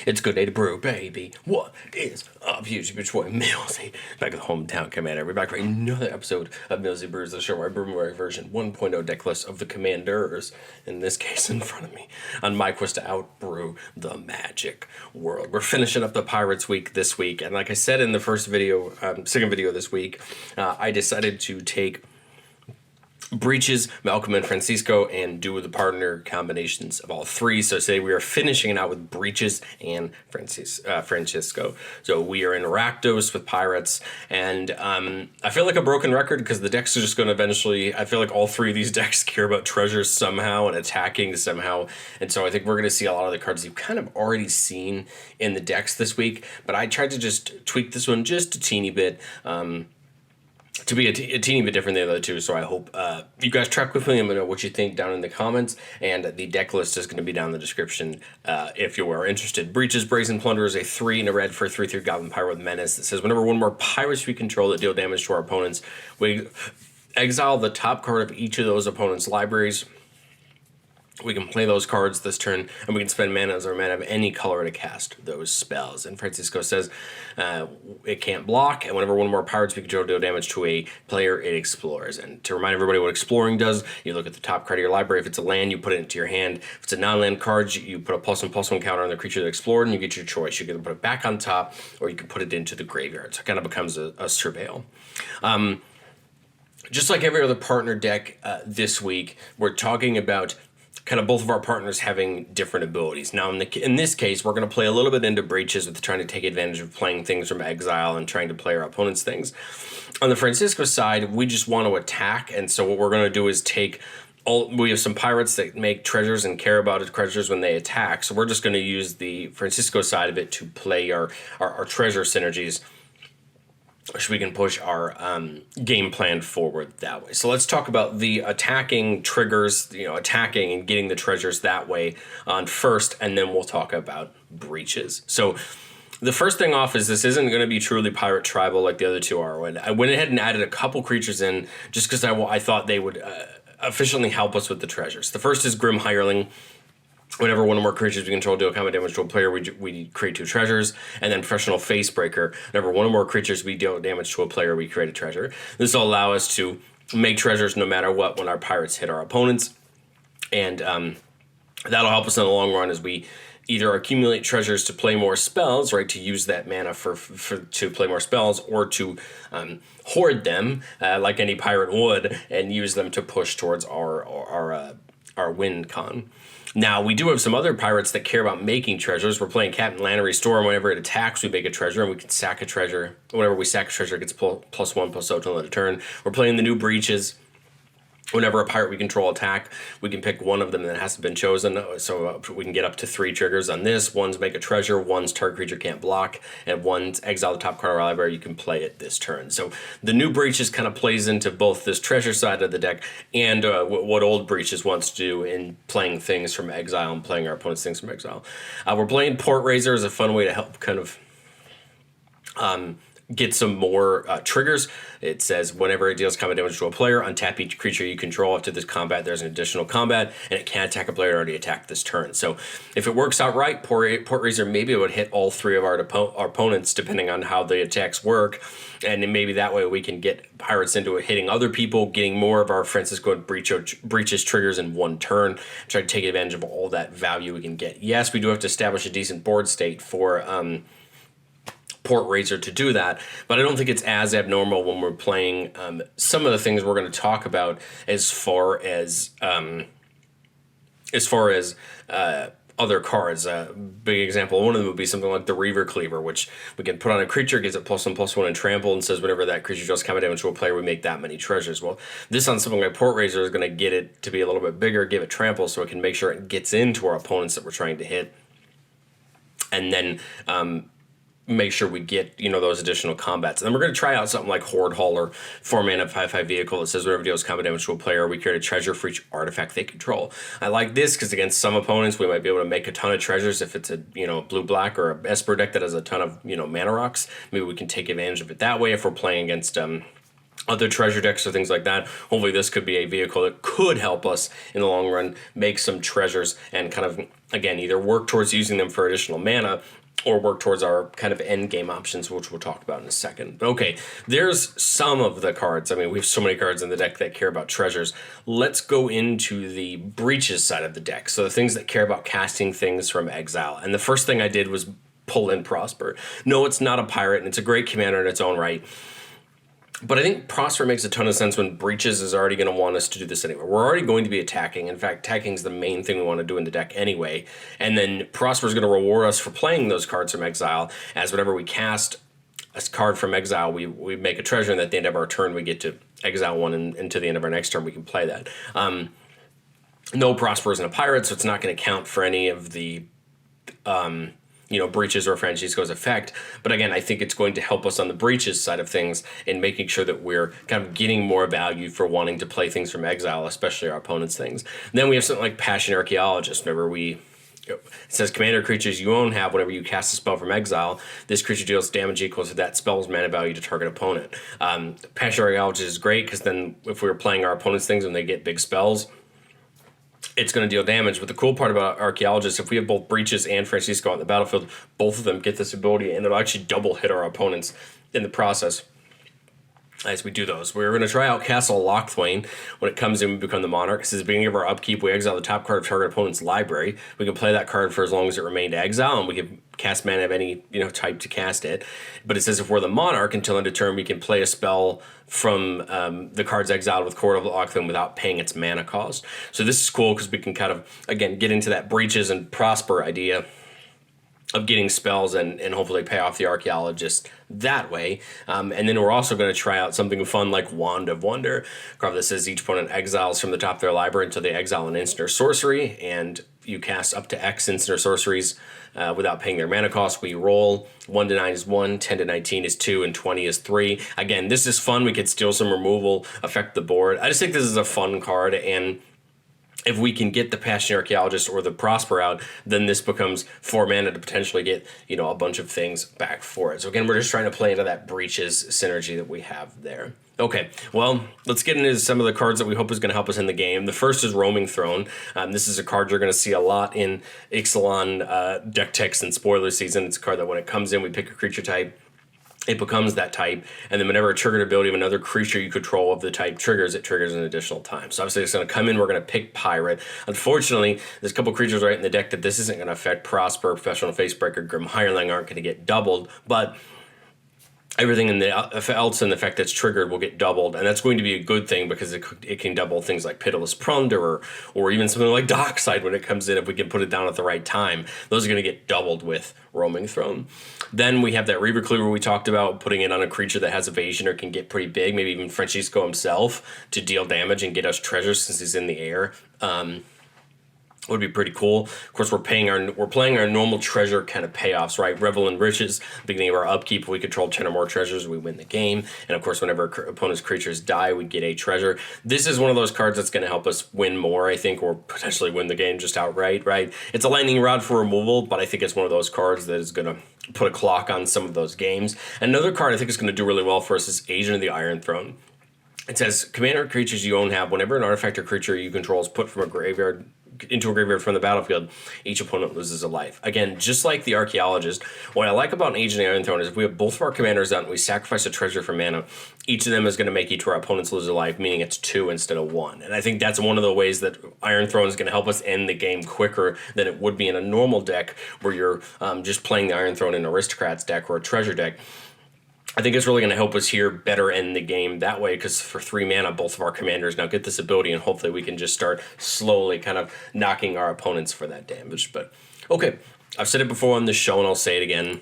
It's good day to brew, baby. What is up, YouTube? It's boy Millsy, back at the hometown commander. We're back for another episode of Millsy Brews, the show where I brew my version 1.0 deck list of the commanders, in this case in front of me, on my quest to outbrew the magic world. We're finishing up the Pirates week this week, and like I said in the first video, second video this week, I decided to take Breeches, Malcolm, and Francisco, and do the partner combinations of all three. So today we are finishing it out with Breeches and Francisco. So we are in Rakdos with Pirates, and I feel like a broken record because the decks are just going to eventually, I feel like all three of these decks care about treasures somehow and attacking somehow, and so I think we're going to see a lot of the cards you've kind of already seen in the decks this week, but I tried to just tweak this one just a teeny bit, to be a teeny bit different than the other two. So I hope you guys track with me and let me know what you think down in the comments, and the deck list is going to be down in the description if you are interested. Breeches, Brazen, Plunder is a 3 and a red for a 3/3 Goblin Pirate with Menace that says whenever one more pirates we control that deal damage to our opponents, we exile the top card of each of those opponents' libraries. We can play those cards this turn, and we can spend mana as our mana of any color to cast those spells. And Francisco says it can't block, and whenever one more pirates we control deal damage to a player, it explores. And to remind everybody what exploring does, you look at the top card of your library. If it's a land, you put it into your hand. If it's a non-land card, you put a +1/+1 counter on the creature that explored, and you get your choice. You can put it back on top, or you can put it into the graveyard. So it kind of becomes a surveil. Just like every other partner deck this week, we're talking about kind of both of our partners having different abilities. Now, in this case, we're going to play a little bit into Breeches with trying to take advantage of playing things from exile and trying to play our opponent's things. On the Francisco side, we just want to attack, and so what we're going to do is we have some pirates that make treasures and care about treasures when they attack, so we're just going to use the Francisco side of it to play our treasure synergies, so we can push our game plan forward that way. So let's talk about the attacking triggers, attacking and getting the treasures that way on first, and then we'll talk about Breeches. So the first thing off is this isn't going to be truly pirate tribal like the other two are. When I went ahead and added a couple creatures in just because I thought they would efficiently help us with the treasures. The first is Grim Hireling. Whenever one or more creatures we control deal combat damage to a player, we create 2 treasures. And then Professional Facebreaker. Whenever one or more creatures we deal damage to a player, we create a treasure. This will allow us to make treasures no matter what when our pirates hit our opponents. And that'll help us in the long run as we either accumulate treasures to play more spells, right, to use that mana to play more spells, or to hoard them like any pirate would and use them to push towards our win con. Now, we do have some other pirates that care about making treasures. We're playing Captain Lannery Storm. Whenever it attacks, we make a treasure, and we can sack a treasure. Whenever we sack a treasure, it gets +1/+0 till end of turn. We're playing the new Breeches. Whenever a pirate we control attack, we can pick one of them that hasn't been chosen, so we can get up to 3 triggers on this. One's make a treasure, one's target creature can't block, and one's exile the top card of our library. You can play it this turn. So the new Breeches kind of plays into both this treasure side of the deck and what old Breeches wants to do in playing things from exile and playing our opponent's things from exile. We're playing Port Raiser as a fun way to help kind of get some more triggers. It says whenever it deals combat damage to a player, untap each creature you control. After this combat, there's an additional combat, and it can't attack a player already attacked this turn. So if it works out right, Port Raiser maybe would hit all 3 of our opponents, depending on how the attacks work. And then maybe that way we can get pirates into it, hitting other people, getting more of our Francisco and Breeches triggers in one turn, try to take advantage of all that value we can get. Yes, we do have to establish a decent board state for Port Raiser to do that, but I don't think it's as abnormal when we're playing some of the things we're going to talk about as far as other cards. Big example, one of them would be something like the Reaver Cleaver, which we can put on a creature, gives it +1/+1 and trample, and says whenever that creature does combat damage to a player, we make that many treasures. Well, this on something like Port Raiser is going to get it to be a little bit bigger, give it trample, so it can make sure it gets into our opponents that we're trying to hit, and then make sure we get those additional combats. And then we're going to try out something like Horde Hauler, 4 mana 5/5 vehicle that says whenever it deals combat damage to a player, we create a treasure for each artifact they control. I like this because against some opponents we might be able to make a ton of treasures. If it's a blue-black or a Esper deck that has a ton of mana rocks, maybe we can take advantage of it that way. If we're playing against other treasure decks or things like that. Hopefully this could be a vehicle that could help us in the long run make some treasures and kind of, again, either work towards using them for additional mana or work towards our kind of end game options, which we'll talk about in a second. Okay, there's some of the cards. I mean, we have so many cards in the deck that care about treasures. Let's go into the Breeches side of the deck. So the things that care about casting things from exile. And the first thing I did was pull in Prosper. No, it's not a pirate, and it's a great commander in its own right. But I think Prosper makes a ton of sense when Breeches is already going to want us to do this anyway. We're already going to be attacking. In fact, attacking is the main thing we want to do in the deck anyway. And then Prosper is going to reward us for playing those cards from exile, as whenever we cast a card from exile, we make a treasure, and at the end of our turn, we get to exile one, and until the end of our next turn, we can play that. No, Prosper isn't a pirate, so it's not going to count for any of the Breeches or Francisco's effect. But again, I think it's going to help us on the Breeches side of things in making sure that we're kind of getting more value for wanting to play things from exile, especially our opponent's things. And then we have something like Passion Archaeologist. Whenever it says commander creatures you own have, whenever you cast a spell from exile, this creature deals damage equal to that spell's mana value to target opponent. Passion Archaeologist is great because then if we were playing our opponent's things and they get big spells, it's going to deal damage. But the cool part about Archaeologists, if we have both Breeches and Francisco on the battlefield, both of them get this ability, and it'll actually double hit our opponents in the process as we do those. We're going to try out Castle Lochthwain. When it comes in, we become the Monarch. Since the beginning of our upkeep, we exile the top card of target opponent's library. We can play that card for as long as it remained exile, and we can cast mana of any type to cast it. But it says if we're the Monarch, until end of turn, we can play a spell from the card's exiled with Court of Lochthwain without paying its mana cost. So this is cool because we can kind of, again, get into that Breeches and Prosper idea of getting spells and hopefully pay off the Archaeologist that way. And then we're also going to try out something fun like Wand of Wonder. A card that says each opponent exiles from the top of their library until they exile an instant or sorcery, and you cast up to X instant or sorceries without paying their mana cost. We roll 1 to 9 is 1, 10 to 19 is 2, and 20 is 3. Again, this is fun. We could steal some removal, affect the board. I just think this is a fun card, and if we can get the Passion Archaeologist or the Prosper out, then this becomes 4 mana to potentially get, a bunch of things back for it. So again, we're just trying to play into that Breeches synergy that we have there. Okay, well, let's get into some of the cards that we hope is going to help us in the game. The first is Roaming Throne. This is a card you're going to see a lot in Ixalan deck techs and spoiler season. It's a card that when it comes in, we pick a creature type. It becomes that type, and then whenever a triggered ability of another creature you control of the type triggers, it triggers an additional time. So obviously it's going to come in, we're going to pick Pirate. Unfortunately, there's a couple creatures right in the deck that this isn't going to affect. Prosper, Professional Facebreaker, Grim Hireling aren't going to get doubled, but everything else in the effect that's triggered will get doubled, and that's going to be a good thing because it can double things like Pitiless Plunder or even something like Dockside when it comes in if we can put it down at the right time. Those are going to get doubled with Roaming Throne. Then we have that Reaver Cleaver we talked about, putting it on a creature that has evasion or can get pretty big, maybe even Francisco himself, to deal damage and get us treasures since he's in the air. Would be pretty cool. Of course, we're playing our normal treasure kind of payoffs, right? Revel in Riches, beginning of our upkeep, if we control 10 or more treasures, we win the game. And of course, whenever opponent's creatures die, we get a treasure. This is one of those cards that's going to help us win more, I think, or potentially win the game just outright, right? It's a lightning rod for removal, but I think it's one of those cards that is going to put a clock on some of those games. Another card I think is going to do really well for us is Agent of the Iron Throne. It says, commander creatures you own have, whenever an artifact or creature you control is put from a graveyard into a graveyard from the battlefield, each opponent loses a life. Again, just like the Archaeologist, what I like about an Agent of the Iron Throne is if we have both of our commanders out and we sacrifice a treasure for mana, each of them is going to make each of our opponents lose a life, meaning it's 2 instead of 1. And I think that's one of the ways that Iron Throne is going to help us end the game quicker than it would be in a normal deck where you're just playing the Iron Throne in an Aristocrats deck or a treasure deck. I think it's really going to help us here better end the game that way, because for 3 mana, both of our commanders now get this ability, and hopefully we can just start slowly kind of knocking our opponents for that damage. But, okay, I've said it before on this show, and I'll say it again.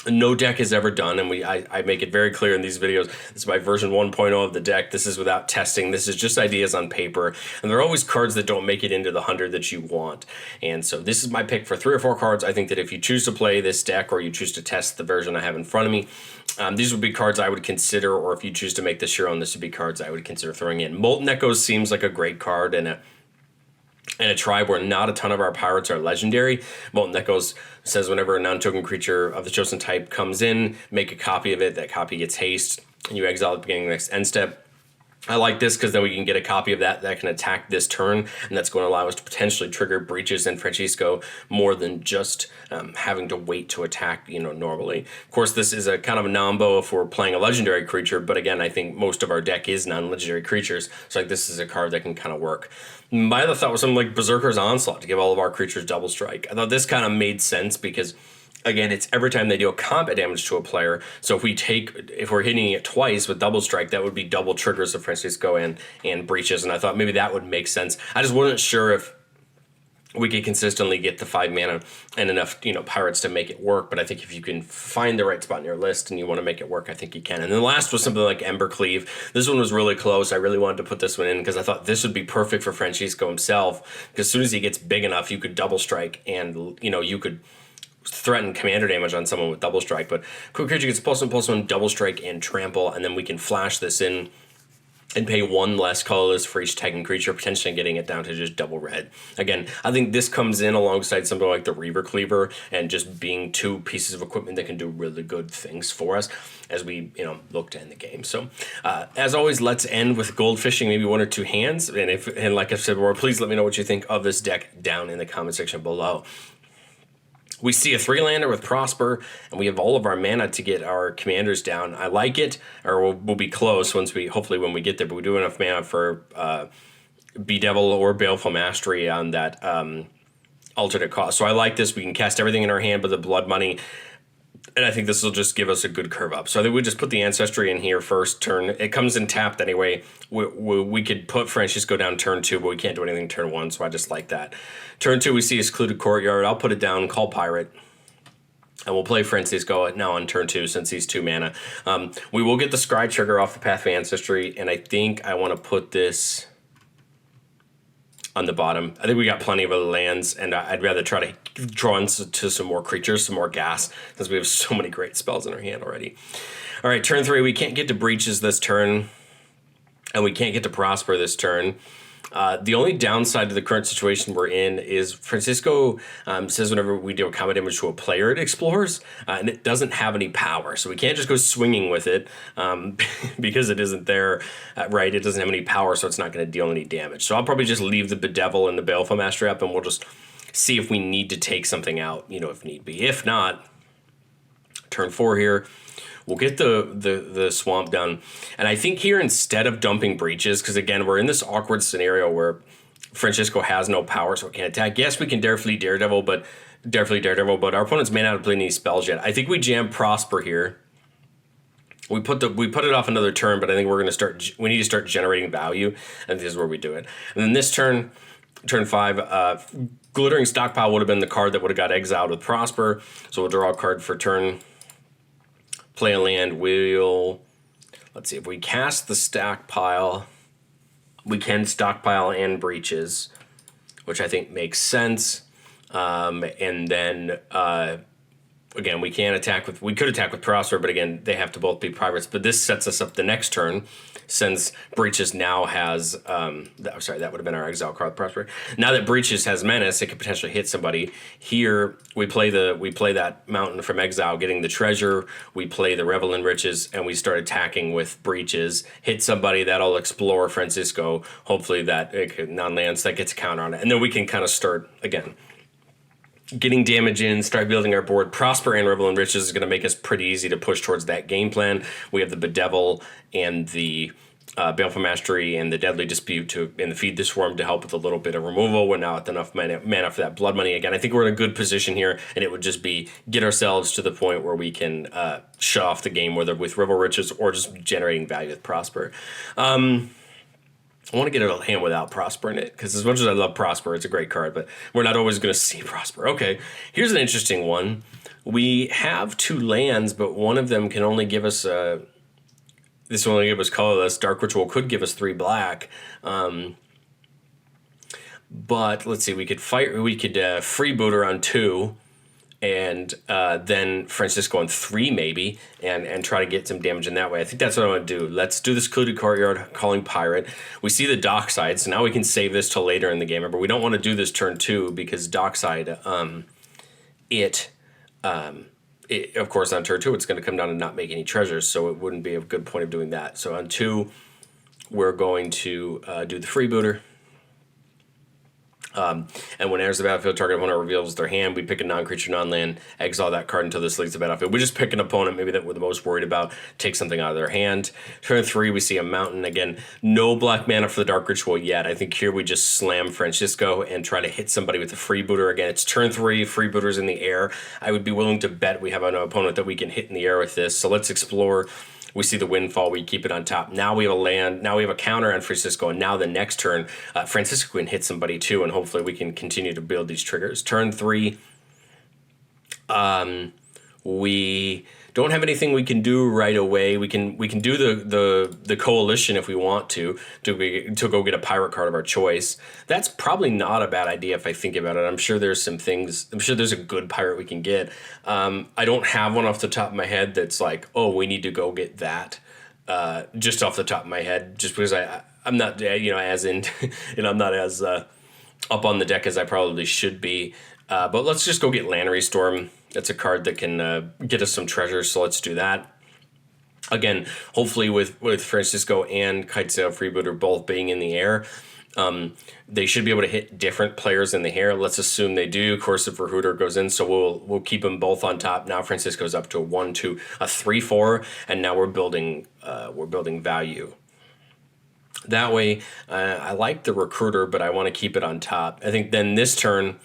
No deck is ever done, and I make it very clear in these videos. This is my version 1.0 of the deck. This is without testing. This is just ideas on paper, and there are always cards that don't make it into the 100 that you want. And so this is my pick for 3 or 4 cards. I think that if you choose to play this deck or you choose to test the version I have in front of me, these would be cards I would consider, or if you choose to make this your own, this would be cards I would consider throwing in. Molten Echoes seems like a great card and in a tribe where not a ton of our pirates are legendary. Molten Echoes says whenever a non-token creature of the chosen type comes in, make a copy of it. That copy gets haste, and you exile at the beginning of the next end step. I like this because then we can get a copy of that can attack this turn, and that's going to allow us to potentially trigger Breeches and Francisco more than just having to wait to attack, normally. Of course, this is a kind of a nombo if we're playing a legendary creature, but again, I think most of our deck is non-legendary creatures, so like this is a card that can kind of work. My other thought was something like Berserker's Onslaught to give all of our creatures double strike. I thought this kind of made sense because, again, it's every time they deal combat damage to a player. So if we're hitting it twice with double strike, that would be double triggers of Francisco and Breeches. And I thought maybe that would make sense. I just wasn't sure if we could consistently get the 5 mana and enough, pirates to make it work. But I think if you can find the right spot in your list and you want to make it work, I think you can. And then the last was something like Embercleave. This one was really close. I really wanted to put this one in because I thought this would be perfect for Francisco himself. Because as soon as he gets big enough, you could double strike and, you could threaten commander damage on someone with double strike. But quick creature gets +1/+1, double strike, and trample, and then we can flash this in and pay 1 less colorless for each tagging creature, potentially getting it down to just double red. Again, I think this comes in alongside something like the Reaver Cleaver and just being 2 pieces of equipment that can do really good things for us as we, look to end the game. So, as always, let's end with goldfishing, maybe 1 or 2 hands. And like I said before, please let me know what you think of this deck down in the comment section below. We see a 3-lander with Prosper, and we have all of our mana to get our commanders down. I like it, or we'll be close hopefully when we get there, but we do enough mana for Bedevil or Baleful Mastery on that alternate cost. So I like this. We can cast everything in our hand but the blood money, and I think this will just give us a good curve up. So I think we just put the Ancestry in here first turn. It comes in tapped anyway. We could put Francisco down turn 2, but we can't do anything turn 1, so I just like that. Turn 2, we see a Secluded Courtyard. I'll put it down, call Pirate, and we'll play Francisco now on turn 2 since he's 2 mana. We will get the Scry trigger off the Path of Ancestry, and I think I want to put this on the bottom. I think we got plenty of other lands, and I'd rather try to draw into some more creatures, some more gas, since we have so many great spells in our hand already. All right, turn 3, we can't get to Breeches this turn, and we can't get to Prosper this turn. The only downside to the current situation we're in is Francisco says whenever we deal combat damage to a player, it explores, and it doesn't have any power. So we can't just go swinging with it because it isn't there, right? It doesn't have any power, so it's not going to deal any damage. So I'll probably just leave the Bedevil and the Baleful Mastery up, and we'll just see if we need to take something out, if need be. If not, turn 4 here. We'll get the swamp done. And I think here, instead of dumping Breeches, because again, we're in this awkward scenario where Francisco has no power, so it can't attack. Yes, we can Darefleet Daredevil, but our opponents may not have played any spells yet. I think we jam Prosper here. We put it off another turn, but I think we need to start generating value, and this is where we do it. And then this turn 5, Glittering Stockpile would have been the card that would have got exiled with Prosper. So we'll draw a card for turn. Play a land, let's see, if we cast the Stockpile, we can Stockpile and Breeches, which I think makes sense. And then, again, we could attack with Prosper, but again, they have to both be privates. But this sets us up the next turn, since Breeches now has, that would have been our exile card, Prosper. Now that Breeches has Menace, it could potentially hit somebody. Here, we play that Mountain from Exile, getting the treasure. We play the Revel in Riches, and we start attacking with Breeches. Hit somebody, that'll explore Francisco. Hopefully that non-lands, that gets a counter on it. And then we can kind of start, again, getting damage in, start building our board. Prosper and Revel in Riches is going to make us pretty easy to push towards that game plan. We have the Bedevil and the Baleful Mastery and the Deadly Dispute and the Feed the Swarm to help with a little bit of removal. We're now at enough mana for that blood money. Again, I think we're in a good position here, and it would just be get ourselves to the point where we can shut off the game, whether with Revel Riches or just generating value with Prosper. I want to get a hand without Prosper in it, because as much as I love Prosper, it's a great card, but we're not always going to see Prosper. Okay, here's an interesting one. We have 2 lands, but one of them can only give us this will only give us colorless. Dark Ritual could give us 3 black. But let's see, we could freebooter on 2 and then Francisco on 3 maybe, and try to get some damage in that way. I think that's what I want to do. Let's do this Secluded Courtyard, Calling Pirate. We see the Dockside, so now we can save this till later in the game. Remember, we don't want to do this turn 2 because Dockside, of course, on turn 2, it's going to come down and not make any treasures, so it wouldn't be a good point of doing that. So on 2, we're going to do the Freebooter. And when enters the battlefield, target opponent reveals their hand. We pick a non-creature, non-land, exile that card until this leaves the battlefield. We just pick an opponent maybe that we're the most worried about, take something out of their hand. Turn 3, we see a mountain. Again, no black mana for the Dark Ritual yet. I think here we just slam Francisco and try to hit somebody with the Freebooter. Again, it's turn 3, Freebooter's in the air. I would be willing to bet we have an opponent that we can hit in the air with this. So let's explore. We see the Windfall, we keep it on top. Now we have a land, now we have a counter on Francisco, and now the next turn, Francisco can hit somebody too, and hopefully we can continue to build these triggers. Turn 3, we don't have anything we can do right away. We can do the Coalition if we want to go get a pirate card of our choice. That's probably not a bad idea if I think about it. I'm sure there's some things. I'm sure there's a good pirate we can get. I don't have one off the top of my head that's like, oh, we need to go get that. Just off the top of my head, just because I'm not as in I'm not as up on the deck as I probably should be. But let's just go get Lannery Storm. That's a card that can get us some treasures, so let's do that. Again, hopefully with Francisco and Kitesail Freebooter both being in the air, they should be able to hit different players in the air. Let's assume they do. Corsive Hooter goes in, so we'll keep them both on top. Now Francisco's up to a 1-2, a 3-4, and now we're building value. That way, I like the Recruiter, but I want to keep it on top. I think then this turn,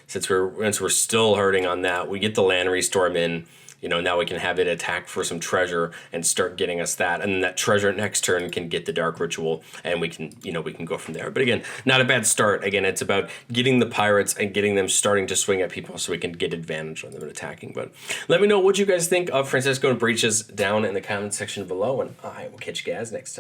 since we're still hurting on that, we get the Lannery Storm in. Now we can have it attack for some treasure and start getting us that, and then that treasure next turn can get the Dark Ritual, and we can go from there. But again, not a bad start. Again, it's about getting the pirates and getting them starting to swing at people so we can get advantage on them and attacking. But let me know what you guys think of Francisco and Breeches down in the comment section below, and I will catch you guys next time.